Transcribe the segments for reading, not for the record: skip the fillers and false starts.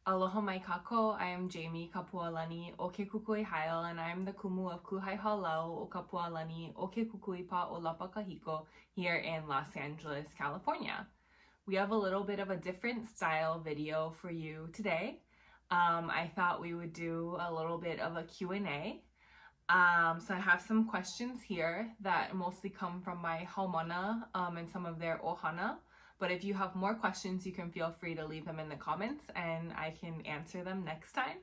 Aloha mai kako, I am Kumu Kapualaniokekukui hālau, and I am the Kumu of Kuhai hālau o Kapualaniokekukui pa o Lapa Kahiko here in Los Angeles, California. We have a little bit of a different style video for you today. I thought we would do a little bit of a Q&A. So I have some questions here that mostly come from my haumana and some of their ohana. But if you have more questions, you can feel free to leave them in the comments and I can answer them next time.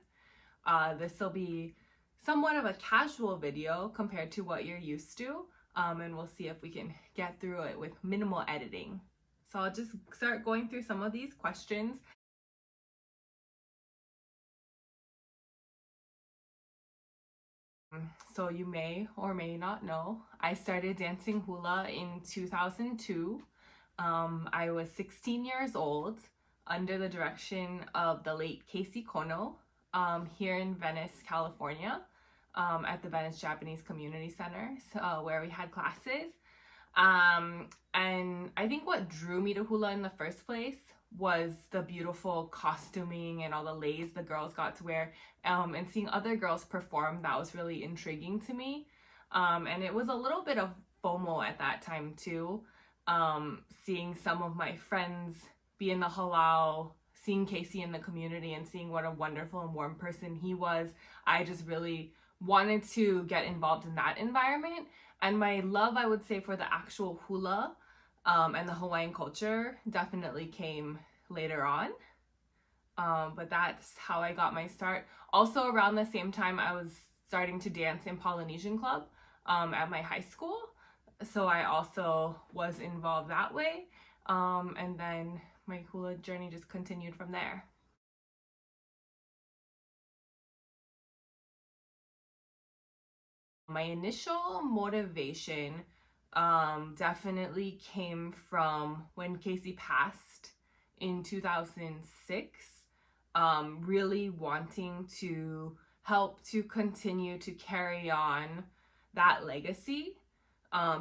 This will be somewhat of a casual video compared to what you're used to, and we'll see if we can get through it with minimal editing. So I'll just start going through some of these questions. So you may or may not know, I started dancing hula in 2002. I was 16 years old under the direction of the late Casey Kono here in Venice, California, at the Venice Japanese Community Center, where we had classes. And I think what drew me to hula in the first place was the beautiful costuming and all the leis the girls got to wear, and seeing other girls perform. That was really intriguing to me, and it was a little bit of FOMO at that time too, seeing some of my friends be in the hālau, seeing Casey in the community and seeing what a wonderful and warm person he was. I just really wanted to get involved in that environment, and my love, I would say, for the actual hula and the Hawaiian culture definitely came later on. But that's how I got my start. Also around the same time, I was starting to dance in Polynesian Club at my high school. So I also was involved that way. And then my hula journey just continued from there. My initial motivation definitely came from when Casey passed in 2006, really wanting to help to continue to carry on that legacy.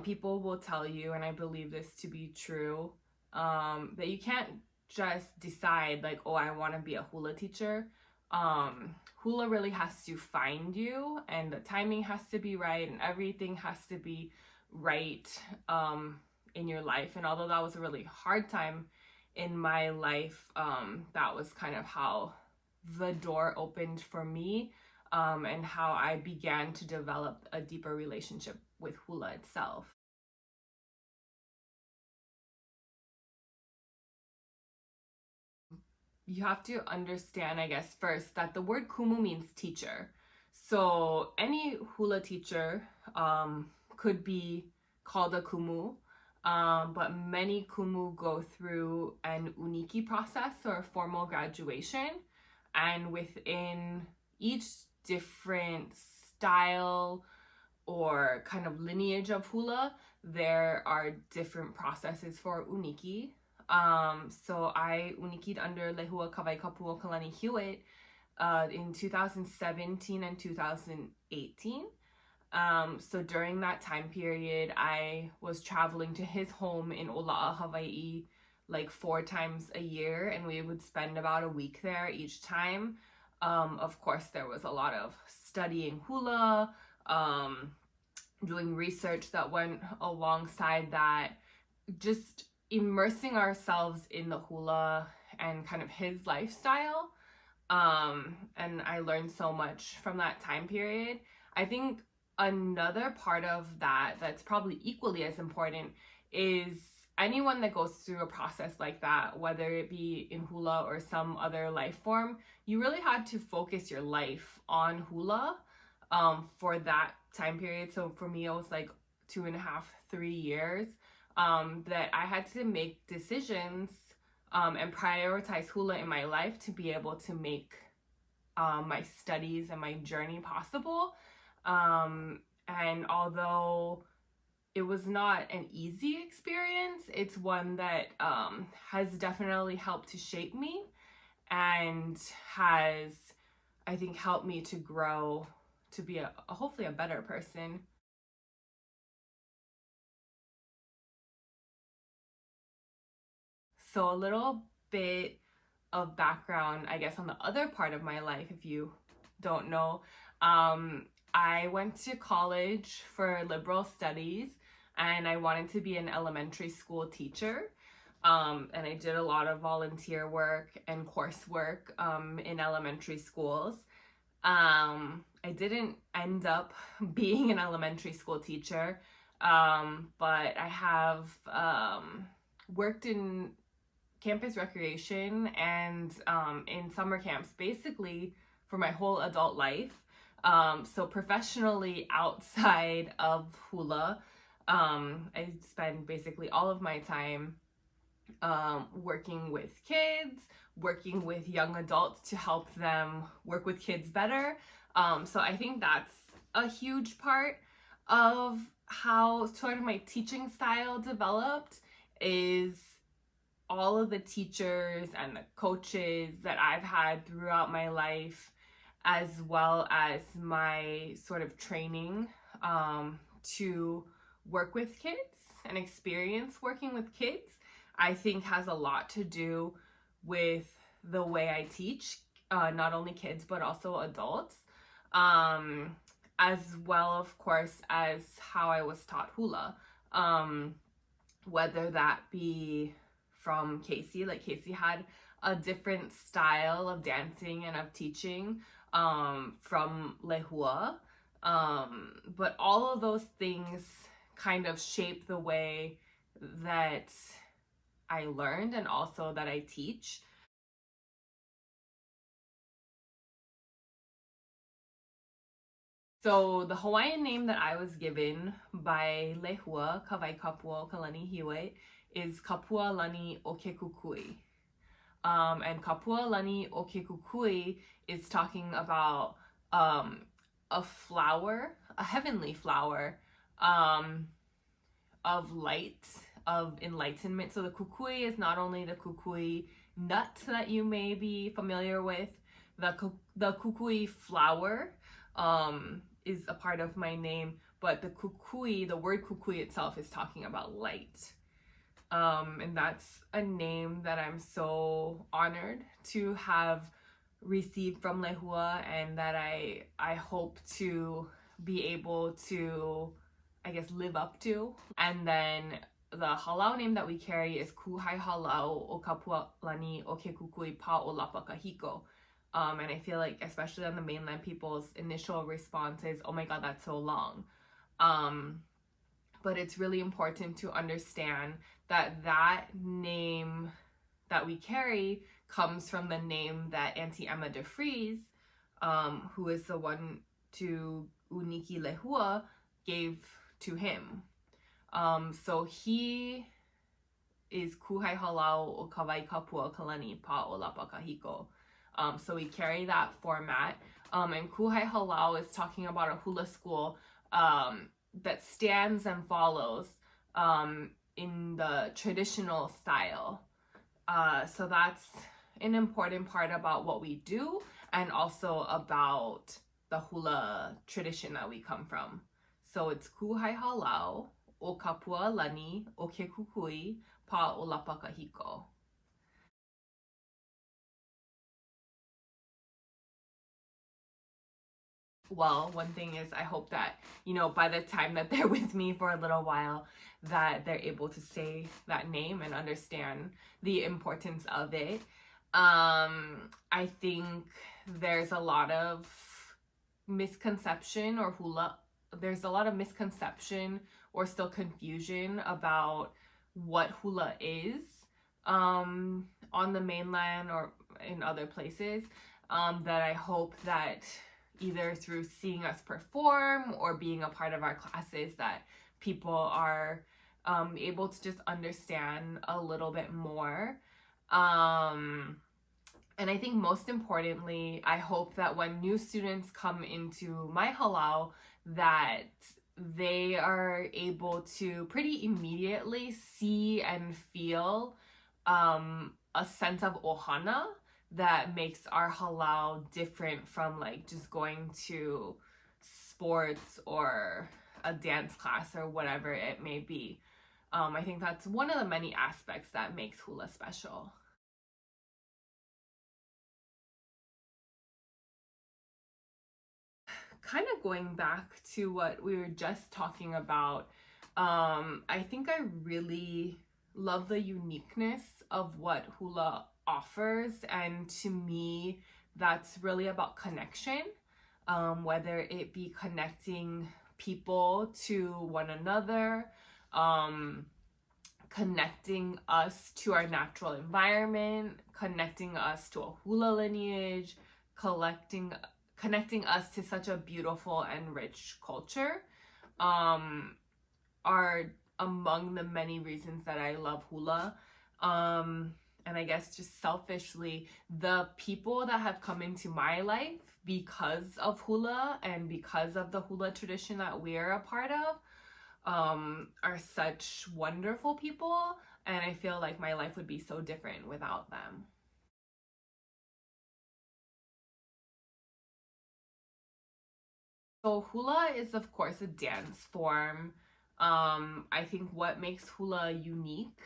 People will tell you, and I believe this to be true, that you can't just decide like, oh, I want to be a hula teacher. Hula really has to find you, and the timing has to be right, and everything has to be right in your life. And although that was a really hard time in my life, that was kind of how the door opened for me, and how I began to develop a deeper relationship with hula itself. You have to understand, I guess, first that the word kumu means teacher. So any hula teacher could be called a kumu, but many kumu go through an uniki process or a formal graduation. And within each different style or kind of lineage of hula, there are different processes for uniki. So I unikied under Lehua Kawaikapuokalani Hewett in 2017 and 2018. So during that time period, I was traveling to his home in Ola'a, Hawaii, like 4 times a year, and we would spend about a week there each time. Of course, there was a lot of studying hula, doing research that went alongside that, just immersing ourselves in the hula and kind of his lifestyle. And I learned so much from that time period. I think another part of that that's probably equally as important is anyone that goes through a process like that, whether it be in hula or some other life form, you really had to focus your life on hula for that time period. So for me, it was like 2.5, 3 years that I had to make decisions and prioritize hula in my life to be able to make my studies and my journey possible. And although it was not an easy experience, it's one that has definitely helped to shape me and has, I think, helped me to grow to be hopefully a better person. So a little bit of background, I guess, on the other part of my life, if you don't know, I went to college for liberal studies and I wanted to be an elementary school teacher. And I did a lot of volunteer work and coursework in elementary schools. I didn't end up being an elementary school teacher, but I have worked in campus recreation and in summer camps basically for my whole adult life. So professionally outside of Hula, I spend basically all of my time working with kids, working with young adults to help them work with kids better. So I think that's a huge part of how sort of my teaching style developed, is all of the teachers and the coaches that I've had throughout my life, as well as my sort of training to work with kids and experience working with kids, I think has a lot to do with the way I teach, not only kids, but also adults, as well, of course, as how I was taught hula, whether that be from Casey, like Casey had a different style of dancing and of teaching from Lehua, but all of those things kind of shape the way that I learned and also that I teach. So the Hawaiian name that I was given by Lehua, Kawaikapuokalani Hewett, is Kapualaniokekukui. And Kapualaniokekukui is talking about a flower, a heavenly flower, of light, of enlightenment. So the kukui is not only the kukui nut that you may be familiar with, the kukui flower is a part of my name, but the kukui, the word kukui itself, is talking about light. And that's a name that I'm so honored to have received from Lehua, and that I hope to be able to, I guess, live up to. And then the hālau name that we carry is Kuhai hālau o Kapualaniokekukui pa o lapa kahiko. And I feel like, especially on the mainland, people's initial response is, oh my god, that's so long. But it's really important to understand that that name that we carry comes from the name that Auntie Emma DeFries, who is the one to Uniki Lehua, gave to him. So he is Kuhai hālau o Kawaikapuokalani pa o lapa kahiko. So we carry that format. And Kuhai hālau is talking about a hula school that stands and follows in the traditional style. So that's an important part about what we do, and also about the hula tradition that we come from. So it's Kuhai hālau o Kapualaniokekukui pa o lapa kahiko. Well, one thing is, I hope that, by the time that they're with me for a little while, that they're able to say that name and understand the importance of it. I think there's a lot of misconception or still confusion about what hula is on the mainland or in other places, that I hope that either through seeing us perform or being a part of our classes, that people are able to just understand a little bit more. And I think most importantly, I hope that when new students come into my hālau, that they are able to pretty immediately see and feel a sense of ohana that makes our hālau different from like just going to sports or a dance class or whatever it may be. I think that's one of the many aspects that makes hula special. kind of going back to what we were just talking about, I think I really love the uniqueness of what hula offers, and to me, that's really about connection, whether it be connecting people to one another, connecting us to our natural environment, connecting us to a hula lineage, connecting us to such a beautiful and rich culture, are among the many reasons that I love hula. And I guess just selfishly, the people that have come into my life because of hula and because of the hula tradition that we're a part of, are such wonderful people, and I feel like my life would be so different without them. So hula is of course a dance form. I think what makes hula unique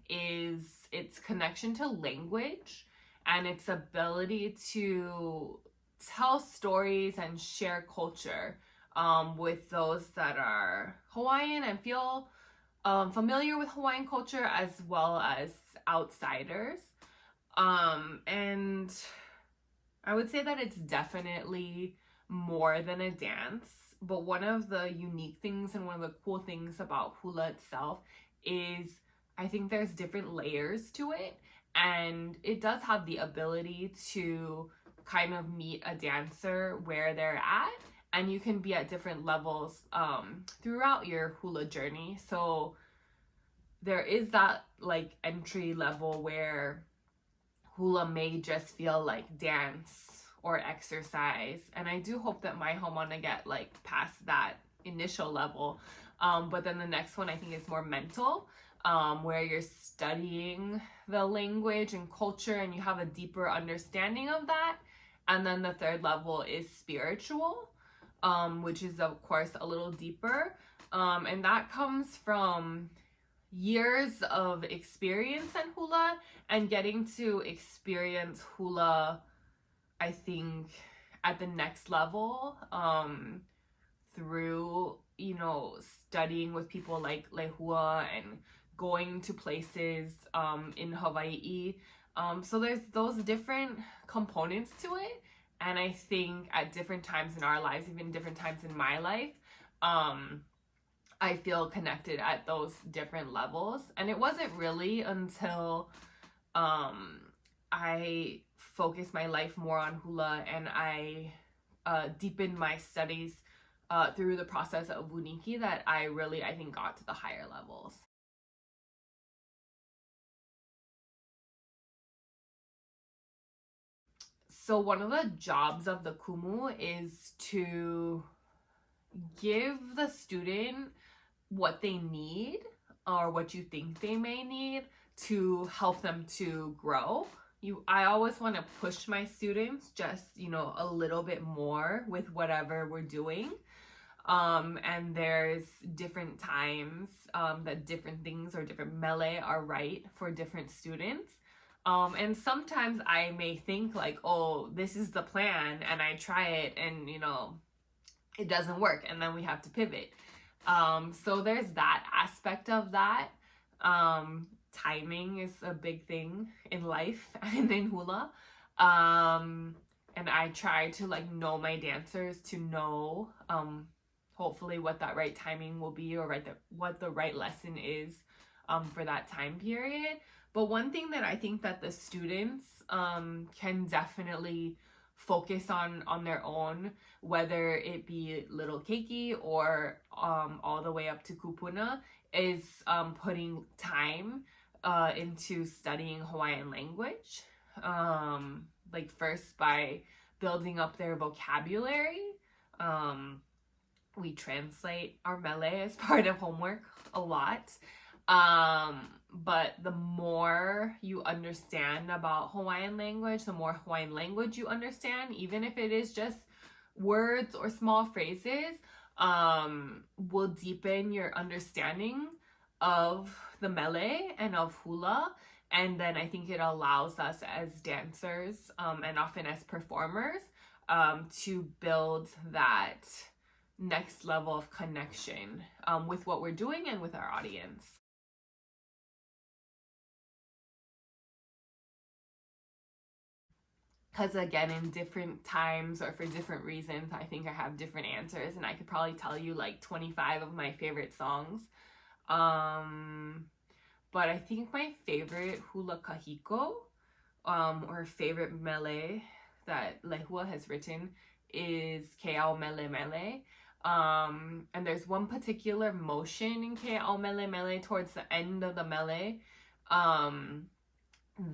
is its connection to language and its ability to tell stories and share culture, with those that are Hawaiian and feel familiar with Hawaiian culture, as well as outsiders. And I would say that it's definitely more than a dance, but one of the unique things and one of the cool things about hula itself is I think there's different layers to it, and it does have the ability to kind of meet a dancer where they're at, and you can be at different levels throughout your hula journey. So there is that like entry level where hula may just feel like dance or exercise, and I do hope that my home wanna get like past that initial level, but then the next one I think is more mental, where you're studying the language and culture and you have a deeper understanding of that. And then the third level is spiritual, which is of course a little deeper, and that comes from years of experience in hula and getting to experience hula, I think, at the next level, through, studying with people like Lehua and going to places in Hawaii. So there's those different components to it, and I think at different times in our lives, even different times in my life, I feel connected at those different levels. And it wasn't really until I focused my life more on hula and I deepened my studies through the process of wuniki that I think got to the higher levels. So one of the jobs of the kumu is to give the student what they need or what you think they may need to help them to grow. I always want to push my students just, a little bit more with whatever we're doing. And there's different times that different things or different mele are right for different students. And sometimes I may think like, oh, this is the plan, and I try it and, it doesn't work, and then we have to pivot. So there's that aspect of that. Timing is a big thing in life and in hula. And I try to like know my dancers to know hopefully what that right timing will be, or what the right lesson is for that time period. But one thing that I think that the students can definitely focus on their own, whether it be little keiki or all the way up to kupuna, is putting time into studying Hawaiian language. Like first by building up their vocabulary. We translate our mele as part of homework a lot. But the more you understand about Hawaiian language, the more Hawaiian language you understand, even if it is just words or small phrases, will deepen your understanding of the mele and of hula. And then I think it allows us as dancers and often as performers to build that next level of connection with what we're doing and with our audience. Because again, in different times or for different reasons, I think I have different answers, and I could probably tell you like 25 of my favorite songs. But I think my favorite hula kahiko, or favorite mele that Lehua has written is Keao Mele Mele. And there's one particular motion in Keao Mele Mele towards the end of the mele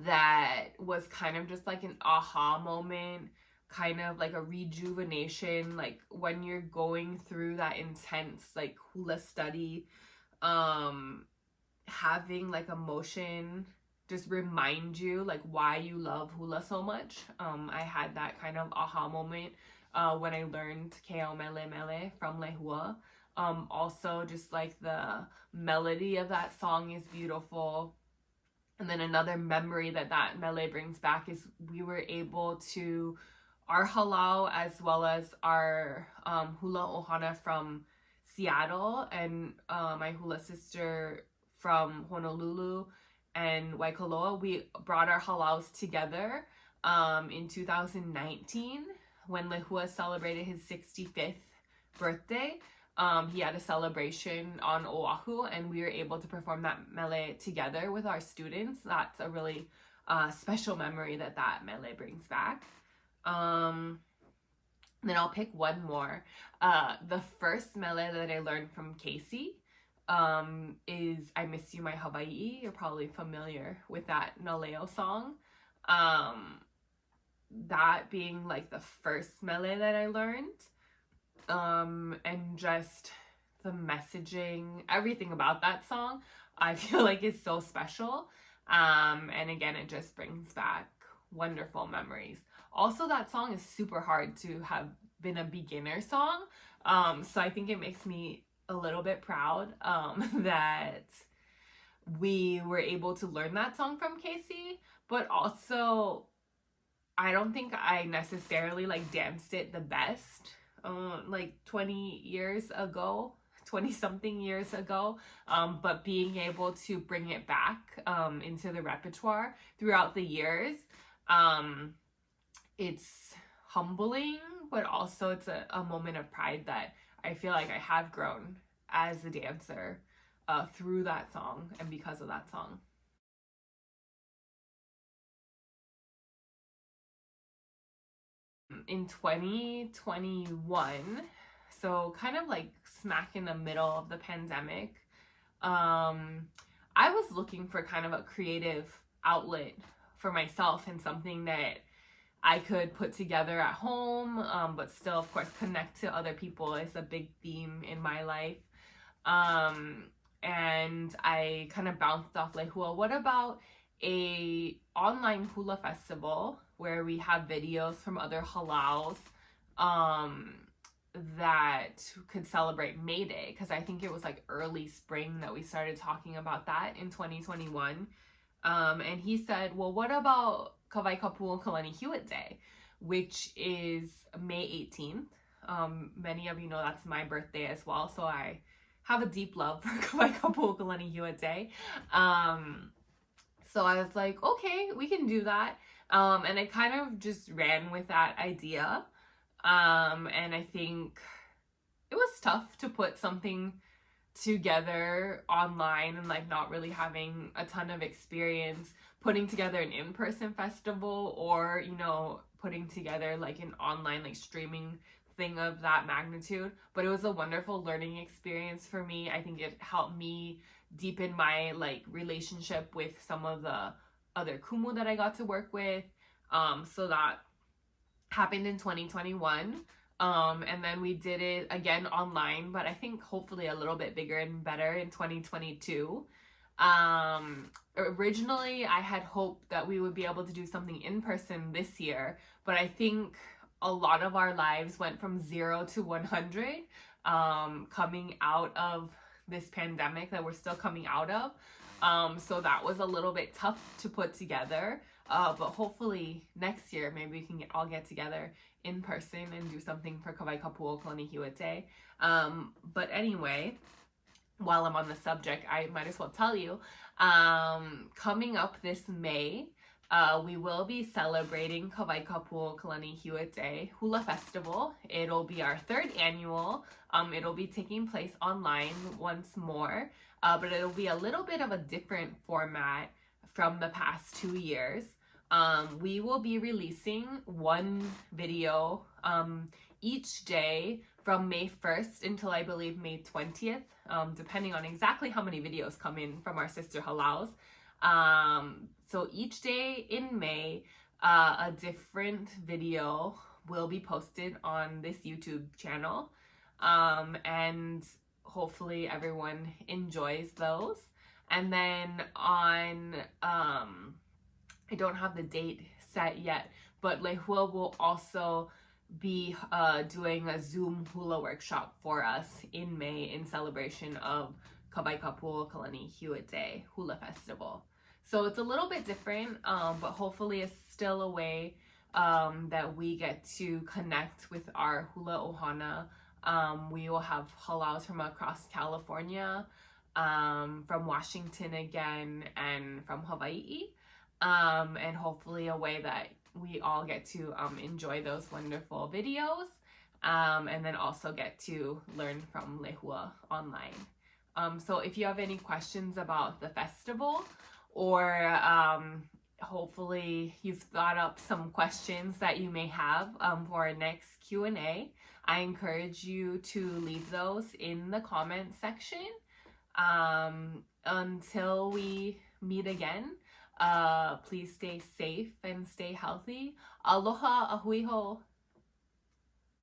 that was kind of just like an aha moment, kind of like a rejuvenation, like when you're going through that intense like hula study, having like a motion just remind you like why you love hula so much. I had that kind of aha moment when I learned Keao Mele Mele from Lehua. Also just like the melody of that song is beautiful. And then another memory that mele brings back is we were able to, our hālau as well as our hula ohana from Seattle and my hula sister from Honolulu and Waikoloa, we brought our hālaus together in 2019 when Lehua celebrated his 65th birthday. He had a celebration on Oahu, and we were able to perform that mele together with our students. That's a really special memory that mele brings back. Then I'll pick one more. The first mele that I learned from Casey is I Miss You My Hawaii. You're probably familiar with that Naleo song. That being like the first mele that I learned. And just the messaging, everything about that song, I feel like is so special. And again, it just brings back wonderful memories. Also, that song is super hard to have been a beginner song. So I think it makes me a little bit proud that we were able to learn that song from Casey, but also I don't think I necessarily like danced it the best. Like 20 something years ago, but being able to bring it back into the repertoire throughout the years, it's humbling, but also it's a moment of pride that I feel like I have grown as a dancer through that song and because of that song. In 2021, so kind of like smack in the middle of the pandemic, I was looking for kind of a creative outlet for myself and something that I could put together at home, but still, of course, connect to other people is a big theme in my life. And I kind of bounced off like, well, what about a online hula festival where we have videos from other hālaus that could celebrate May Day, because I think it was like early spring that we started talking about that in 2021. And he said, well, what about Kawaikapuokalani Hewett Day, which is May 18th. Many of you know that's my birthday as well, so I have a deep love for Kawaikapuokalani Hewett Day. So I was like, okay, we can do that. And I kind of just ran with that idea. And I think it was tough to put something together online and like not really having a ton of experience putting together an in-person festival or, you know, putting together like an online like streaming thing of that magnitude. But it was a wonderful learning experience for me. I think it helped me deepen my like relationship with some of the other kumu that I got to work with. So that happened in 2021. And then we did it again online, but I think hopefully a little bit bigger and better in 2022. Originally I had hoped that we would be able to do something in person this year, but I think a lot of our lives went from 0 to 100 coming out of this pandemic that we're still coming out of. So that was a little bit tough to put together. But hopefully next year, maybe we can all get together in person and do something for Kawaikapuokalani Hewett. But anyway, while I'm on the subject, I might as well tell you, coming up this May, we will be celebrating Kawaikapuokalani Hewett Hula Festival. It'll be our 3rd annual. It'll be taking place online once more, but it'll be a little bit of a different format from the past 2 years. We will be releasing one video each day from May 1st until I believe May 20th, depending on exactly how many videos come in from our sister hālaus. So each day in May, a different video will be posted on this YouTube channel, and hopefully everyone enjoys those. And then on, I don't have the date set yet, but Lehua will also be doing a Zoom hula workshop for us in May in celebration of Kawaikapuokalani Hewett Hula Festival. So it's a little bit different, but hopefully it's still a way that we get to connect with our hula ohana. We will have hālaus from across California, from Washington again, and from Hawaii, and hopefully a way that we all get to enjoy those wonderful videos, and then also get to learn from Lehua online. So if you have any questions about the festival, or hopefully you've thought up some questions that you may have for our next Q&A, I encourage you to leave those in the comment section. Until we meet again, please stay safe and stay healthy. Aloha, ahui ho.